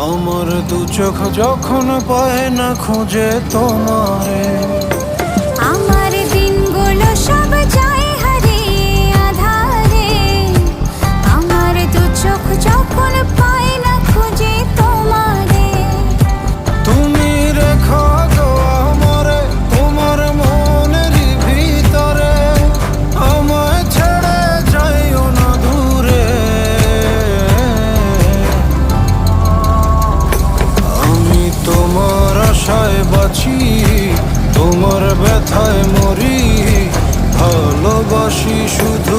আমার দু চোখ যখন পায় না খুঁজে তোমারে, আমার দিনগুলো সব যায় হারিয়ে আধারে। আমার দু চোখ যখন পায় না খুঁজে তোমারে। তুমি রেখো গো আমারে তোমার মনের ভিতরে, আমায় ছেড়ে যাইও না দূরে। আমি তোমার আশায় বাঁচি, তোমার ব্যথায় মরি, ভালোবাসি শুধু